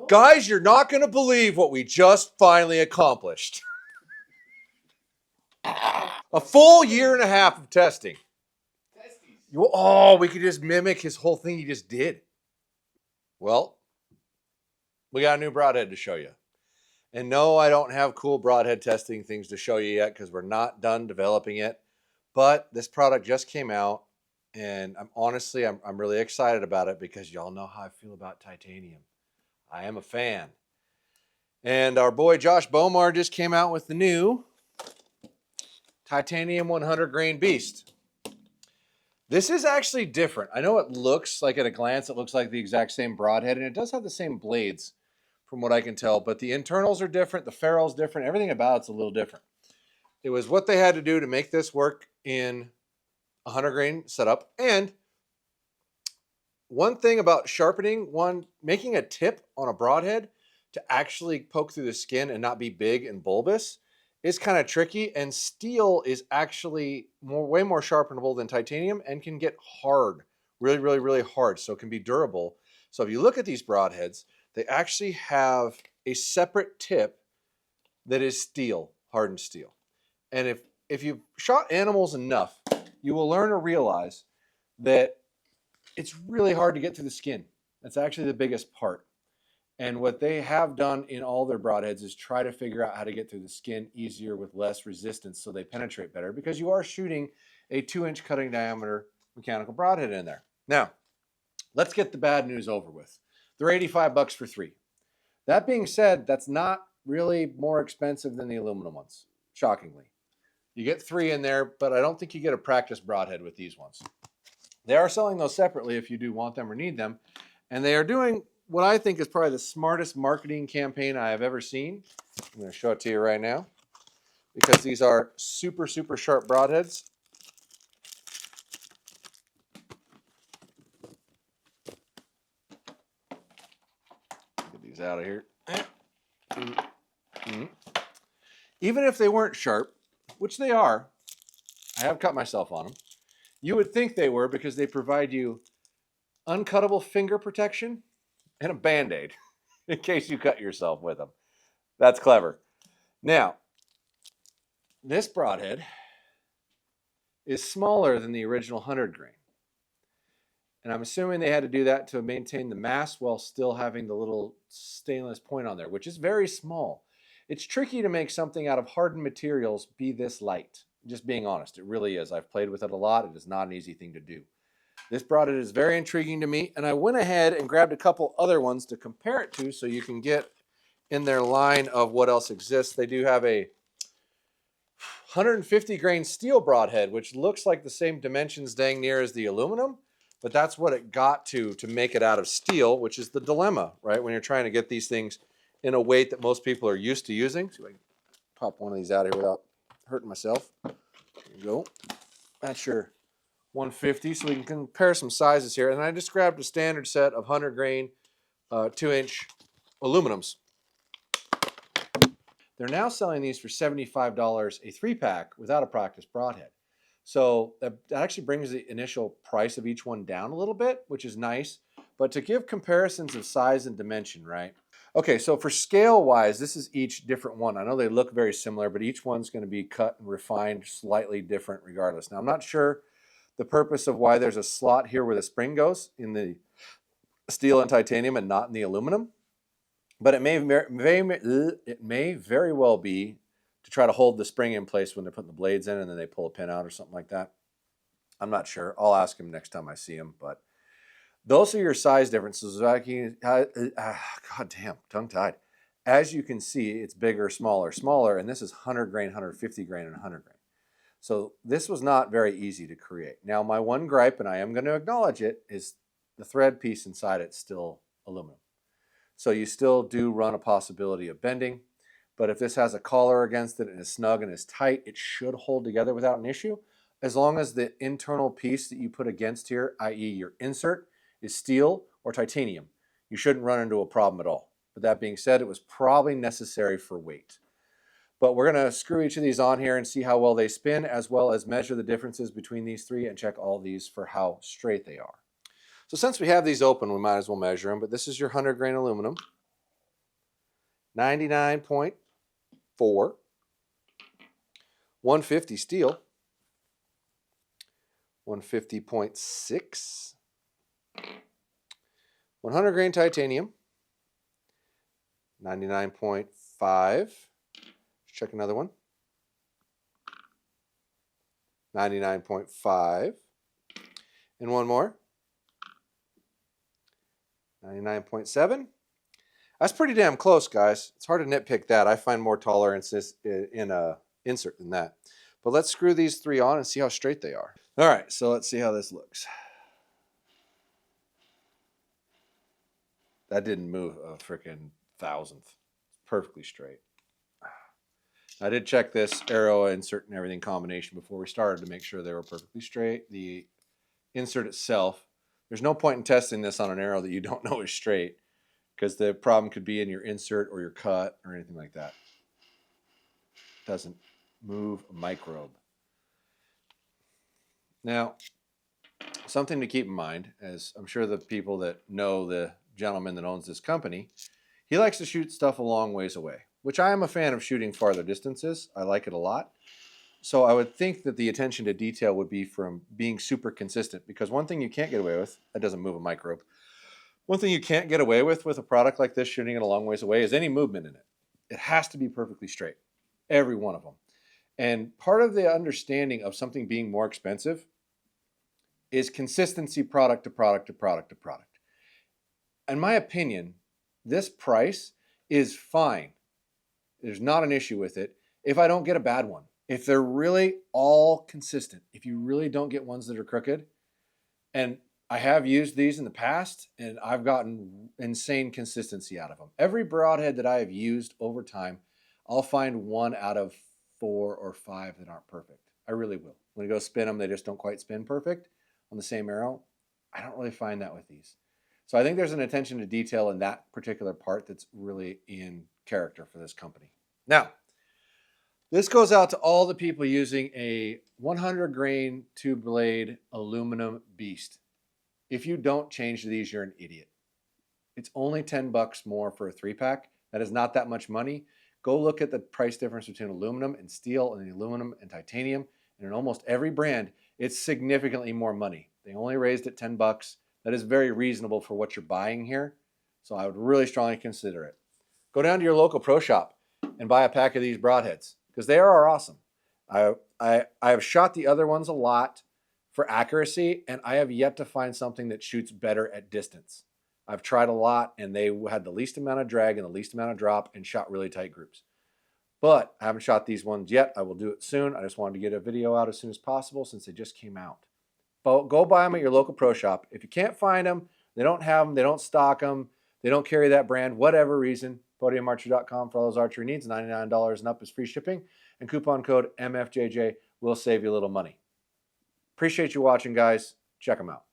Guys, you're not going to believe what we just finally accomplished. A full year and a half of testing. Oh, we could just mimic his whole thing he just did. Well, we got a new broadhead to show you. And no, I don't have cool broadhead testing things to show you yet because we're not done developing it. But this product just came out, and I'm really excited about it because y'all know how I feel about titanium. I am a fan. And our boy Josh Bomar just came out with the new titanium 100 grain Beast. This is actually different. I know it looks like at a glance, it looks like the exact same broadhead, and it does have the same blades from what I can tell, but the internals are different, the ferrule's different, everything about it's a little different. It was what they had to do to make this work in a 100 grain setup. And one thing about sharpening, making a tip on a broadhead to actually poke through the skin and not be big and bulbous is kind of tricky, and steel is actually way more sharpenable than titanium and can get hard, really, really, really hard, so it can be durable. So if you look at these broadheads, they actually have a separate tip that is steel, hardened steel. And if you've shot animals enough, you will learn or realize that it's really hard to get through the skin. That's actually the biggest part. And what they have done in all their broadheads is try to figure out how to get through the skin easier with less resistance so they penetrate better, because you are shooting a 2-inch cutting diameter mechanical broadhead in there. Now, let's get the bad news over with. They're $85 for 3. That being said, that's not really more expensive than the aluminum ones, shockingly. You get 3 in there, but I don't think you get a practice broadhead with these ones. They are selling those separately if you do want them or need them. And they are doing what I think is probably the smartest marketing campaign I have ever seen. I'm going to show it to you right now because these are super, super sharp broadheads. Get these out of here. Even if they weren't sharp, which they are, I have cut myself on them. You would think they were because they provide you uncuttable finger protection and a Band-Aid in case you cut yourself with them. That's clever. Now, this broadhead is smaller than the original 100 grain. And I'm assuming they had to do that to maintain the mass while still having the little stainless point on there, which is very small. It's tricky to make something out of hardened materials be this light. Just being honest, it really is. I've played with it a lot. It is not an easy thing to do. This broadhead is very intriguing to me, and I went ahead and grabbed a couple other ones to compare it to so you can get in their line of what else exists. They do have a 150 grain steel broadhead, which looks like the same dimensions dang near as the aluminum, but that's what it got to make it out of steel, which is the dilemma, right? When you're trying to get these things in a weight that most people are used to using. See if I can pop one of these out here without hurting myself. There you go. That's your 150, so we can compare some sizes here. And I just grabbed a standard set of 100 grain 2-inch aluminums. They're now selling these for $75 a 3-pack without a practice broadhead. So that actually brings the initial price of each one down a little bit, which is nice. But to give comparisons of size and dimension, right? Okay, so for scale-wise, this is each different one. I know they look very similar, but each one's going to be cut and refined slightly different regardless. Now, I'm not sure the purpose of why there's a slot here where the spring goes in the steel and titanium and not in the aluminum, but it may very well be to try to hold the spring in place when they're putting the blades in and then they pull a pin out or something like that. I'm not sure. I'll ask him next time I see him, but those are your size differences. God damn, tongue-tied. As you can see, it's bigger, smaller, and this is 100 grain, 150 grain, and 100 grain. So this was not very easy to create. Now, my one gripe, and I am going to acknowledge it, is the thread piece inside it's still aluminum. So you still do run a possibility of bending, but if this has a collar against it and is snug and is tight, it should hold together without an issue, as long as the internal piece that you put against here, i.e. your insert, is steel or titanium. You shouldn't run into a problem at all. But that being said, it was probably necessary for weight. But we're going to screw each of these on here and see how well they spin, as well as measure the differences between these three and check all these for how straight they are. So since we have these open, we might as well measure them. But this is your 100 grain aluminum. 99.4, 150 steel, 150.6, 100 grain titanium, 99.5. Let's check another one. 99.5. And one more. 99.7. That's pretty damn close, guys. It's hard to nitpick that. I find more tolerances in a insert than that. But let's screw these three on and see how straight they are. All right, so let's see how this looks. That didn't move a freaking thousandth. It's perfectly straight. I did check this arrow insert and everything combination before we started to make sure they were perfectly straight. The insert itself, there's no point in testing this on an arrow that you don't know is straight, because the problem could be in your insert or your cut or anything like that. It doesn't move a microbe. Now, something to keep in mind, as I'm sure the people that know the gentleman that owns this company, he likes to shoot stuff a long ways away, which I am a fan of shooting farther distances. I like it a lot. So I would think that the attention to detail would be from being super consistent, because one thing you can't get away with, that doesn't move a microbe, one thing you can't get away with a product like this, shooting it a long ways away, is any movement in it. It has to be perfectly straight, every one of them. And part of the understanding of something being more expensive is consistency, product to product to product to product. In my opinion, this price is fine. There's not an issue with it if I don't get a bad one. If they're really all consistent, if you really don't get ones that are crooked, and I have used these in the past, and I've gotten insane consistency out of them. Every broadhead that I have used over time, I'll find 1 out of 4 or 5 that aren't perfect. I really will. When I go spin them, they just don't quite spin perfect on the same arrow. I don't really find that with these. So I think there's an attention to detail in that particular part that's really in character for this company. Now, this goes out to all the people using a 100 grain 2-blade aluminum Beast. If you don't change these, you're an idiot. It's only $10 more for a 3-pack. That is not that much money. Go look at the price difference between aluminum and steel and aluminum and titanium. And in almost every brand, it's significantly more money. They only raised it $10. That is very reasonable for what you're buying here. So I would really strongly consider it. Go down to your local pro shop and buy a pack of these broadheads, because they are awesome. I have shot the other ones a lot for accuracy, and I have yet to find something that shoots better at distance. I've tried a lot, and they had the least amount of drag and the least amount of drop and shot really tight groups. But I haven't shot these ones yet. I will do it soon. I just wanted to get a video out as soon as possible since they just came out. But go buy them at your local pro shop. If you can't find them, they don't have them, they don't stock them, they don't carry that brand, whatever reason, podiumarchery.com for all those archery needs. $99 and up is free shipping. And coupon code MFJJ will save you a little money. Appreciate you watching, guys. Check them out.